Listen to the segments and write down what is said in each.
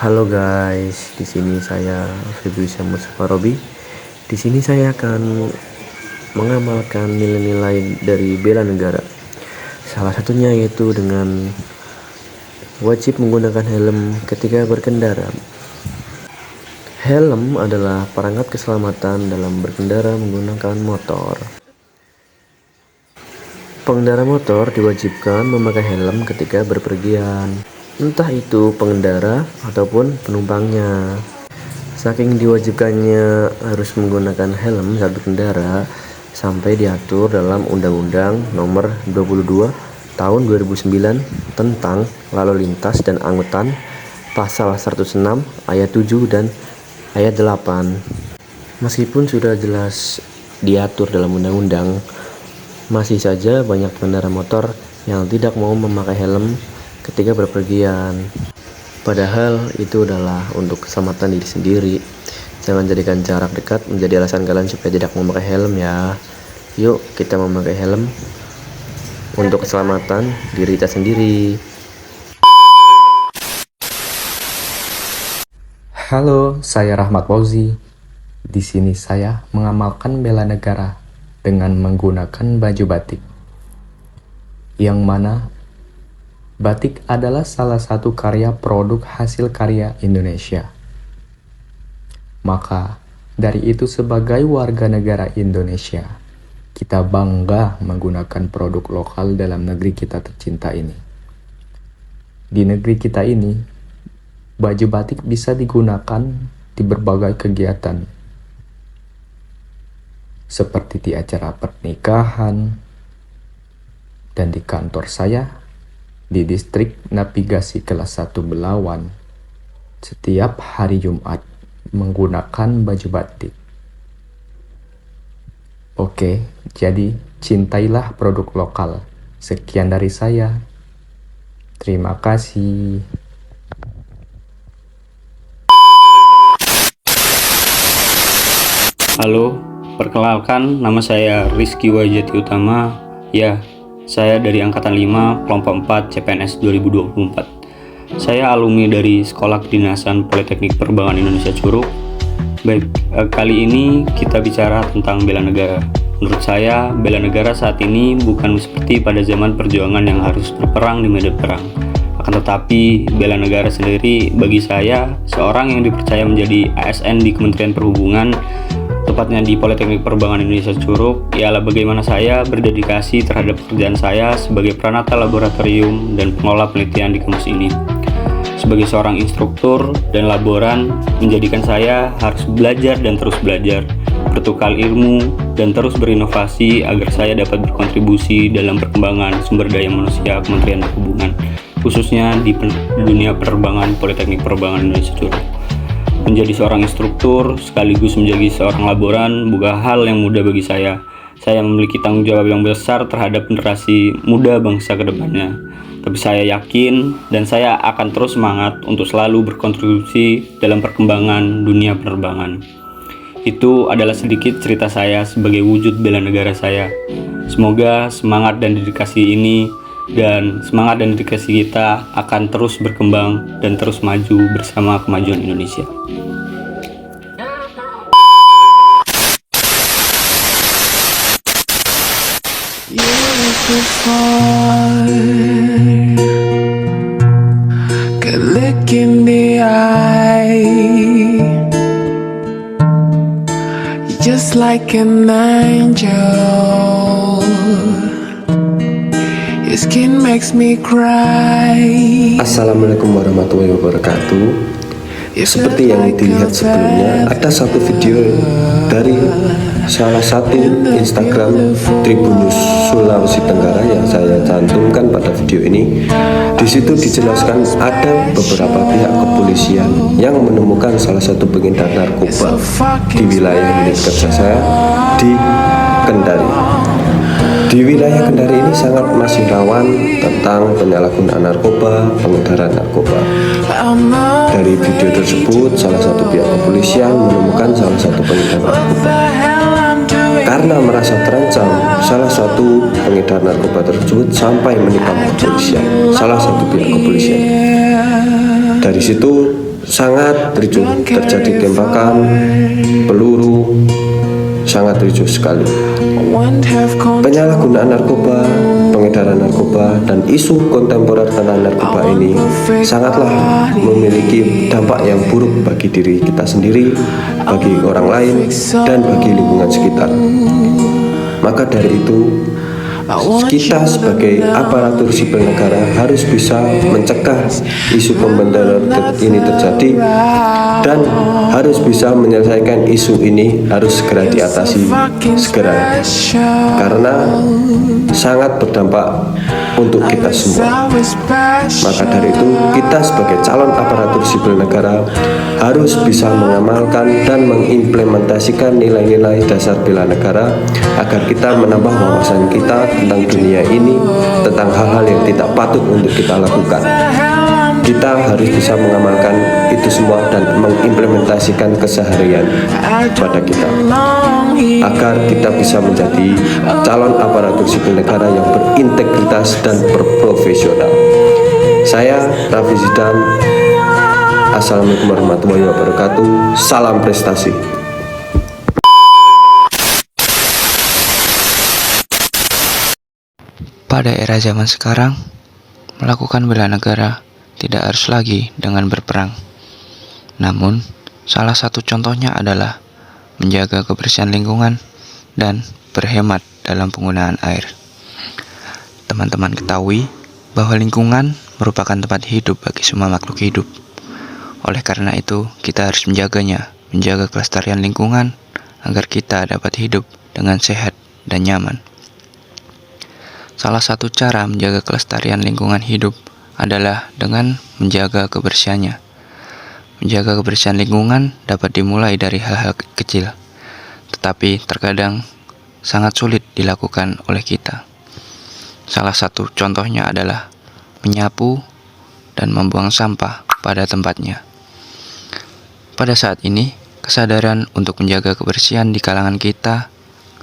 Halo guys, di sini saya Febrisyam Mustafa Robi. Di sini saya akan mengamalkan nilai-nilai dari bela negara. Salah satunya yaitu dengan wajib menggunakan helm ketika berkendara. Helm adalah perangkat keselamatan dalam berkendara menggunakan motor. Pengendara motor diwajibkan memakai helm ketika berpergian, entah itu pengendara ataupun penumpangnya. Saking diwajibkannya harus menggunakan helm saat berkendara, sampai diatur dalam Undang-Undang Nomor 22 Tahun 2009 tentang Lalu Lintas dan Angkutan, Pasal 106 Ayat 7 dan Ayat 8. Meskipun sudah jelas diatur dalam undang-undang, masih saja banyak pengendara motor yang tidak mau memakai helm ketika berpergian. Padahal itu adalah untuk keselamatan diri sendiri. Jangan jadikan jarak dekat menjadi alasan kalian supaya tidak memakai helm ya. Yuk kita memakai helm untuk keselamatan diri kita sendiri. Halo, saya Rahmat Fauzi. Di sini saya mengamalkan bela negara dengan menggunakan baju batik. Yang mana batik adalah salah satu karya produk hasil karya Indonesia. Maka dari itu sebagai warga negara Indonesia, kita bangga menggunakan produk lokal dalam negeri kita tercinta ini. Di negeri kita ini, baju batik bisa digunakan di berbagai kegiatan, seperti di acara pernikahan, dan di kantor saya, di distrik navigasi kelas 1 Belawan, setiap hari Jumat menggunakan baju batik. Oke, jadi cintailah produk lokal. Sekian dari saya. Terima kasih. Halo, perkenalkan nama saya Rizky Wajati Utama. Ya, saya dari Angkatan 5, Kelompok 4, CPNS 2024. Saya alumni dari Sekolah Kedinasan Politeknik Penerbangan Indonesia Curug. Baik, kali ini kita bicara tentang bela negara. Menurut saya, bela negara saat ini bukan seperti pada zaman perjuangan yang harus berperang di medan perang. Akan tetapi, bela negara sendiri bagi saya, seorang yang dipercaya menjadi ASN di Kementerian Perhubungan, tepatnya di Politeknik Penerbangan Indonesia Curug, ialah bagaimana saya berdedikasi terhadap pekerjaan saya sebagai pranata laboratorium dan pengelola penelitian di kampus ini. Sebagai seorang instruktur dan laboran, menjadikan saya harus belajar dan terus belajar, bertukar ilmu, dan terus berinovasi agar saya dapat berkontribusi dalam perkembangan sumber daya manusia Kementerian Perhubungan, khususnya di dunia penerbangan Politeknik Penerbangan Indonesia Curug. Menjadi seorang instruktur sekaligus menjadi seorang laboran bukan hal yang mudah bagi saya. Saya memiliki tanggung jawab yang besar terhadap generasi muda bangsa ke depannya. Tapi saya yakin dan saya akan terus semangat untuk selalu berkontribusi dalam perkembangan dunia penerbangan. Itu adalah sedikit cerita saya sebagai wujud bela negara saya. Semoga semangat dan dedikasi ini dan semangat dan dedikasi kita akan terus berkembang dan terus maju bersama kemajuan Indonesia. Good look in the eye. You're just like an angel. Your skin makes me cry. Assalamualaikum warahmatullahi wabarakatuh. Seperti yang dilihat sebelumnya, ada satu video dari salah satu Instagram Tribunus Sulawesi Tenggara yang saya cantumkan pada video ini. Di situ dijelaskan ada beberapa pihak kepolisian yang menemukan salah satu pengedar narkoba di wilayah milik kerja saya di Kendari. Di wilayah Kendari ini sangat masih rawan tentang penyalahgunaan narkoba, pengedaran narkoba. Dari video tersebut, salah satu pihak kepolisian menemukan salah satu pengedar narkoba. Karena merasa terancam, salah satu pengedar narkoba tersebut sampai menikam kepolisian, salah satu pihak kepolisian. Dari situ sangat ricuh, terjadi tembakan, peluru, sangat ricuh sekali. Penyalahgunaan narkoba, pengedaran narkoba, dan isu kontemporer tentang narkoba ini sangatlah memiliki dampak yang buruk bagi diri kita sendiri, bagi orang lain, dan bagi lingkungan sekitar. Maka dari itu, kita sebagai aparatur sipil negara harus bisa mencegah isu pembenaran ini terjadi dan harus bisa menyelesaikan isu ini, harus segera diatasi segera, karena sangat berdampak untuk kita semua. Maka dari itu, kita sebagai calon aparatur sipil negara harus bisa mengamalkan dan mengimplementasikan nilai-nilai dasar bela negara agar kita menambah wawasan kita tentang dunia ini, tentang hal-hal yang tidak patut untuk kita lakukan. Kita harus bisa mengamalkan itu semua dan mengimplementasikan keseharian pada kita agar kita bisa menjadi calon aparatur sipil negara yang berintegritas dan berprofesional. Saya Raffi Zidan. Assalamualaikum warahmatullahi wabarakatuh. Salam prestasi. Pada era zaman sekarang, melakukan bela negara tidak harus lagi dengan berperang. Namun, salah satu contohnya adalah menjaga kebersihan lingkungan dan berhemat dalam penggunaan air. Teman-teman ketahui bahwa lingkungan merupakan tempat hidup bagi semua makhluk hidup. Oleh karena itu, kita harus menjaganya, menjaga kelestarian lingkungan agar kita dapat hidup dengan sehat dan nyaman. Salah satu cara menjaga kelestarian lingkungan hidup adalah dengan menjaga kebersihannya. Menjaga kebersihan lingkungan dapat dimulai dari hal-hal kecil, tetapi terkadang sangat sulit dilakukan oleh kita. Salah satu contohnya adalah menyapu dan membuang sampah pada tempatnya. Pada saat ini, kesadaran untuk menjaga kebersihan di kalangan kita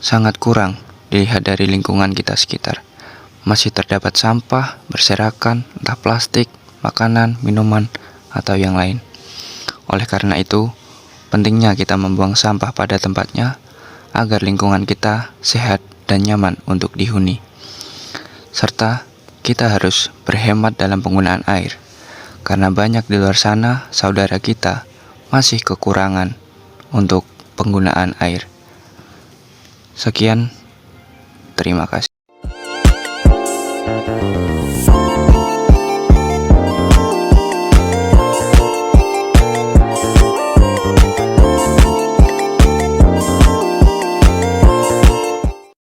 sangat kurang dilihat dari lingkungan kita sekitar. Masih terdapat sampah berserakan, entah plastik, makanan, minuman, atau yang lain. Oleh karena itu, pentingnya kita membuang sampah pada tempatnya agar lingkungan kita sehat dan nyaman untuk dihuni. Serta kita harus berhemat dalam penggunaan air, karena banyak di luar sana saudara kita masih kekurangan untuk penggunaan air. Sekian, terima kasih.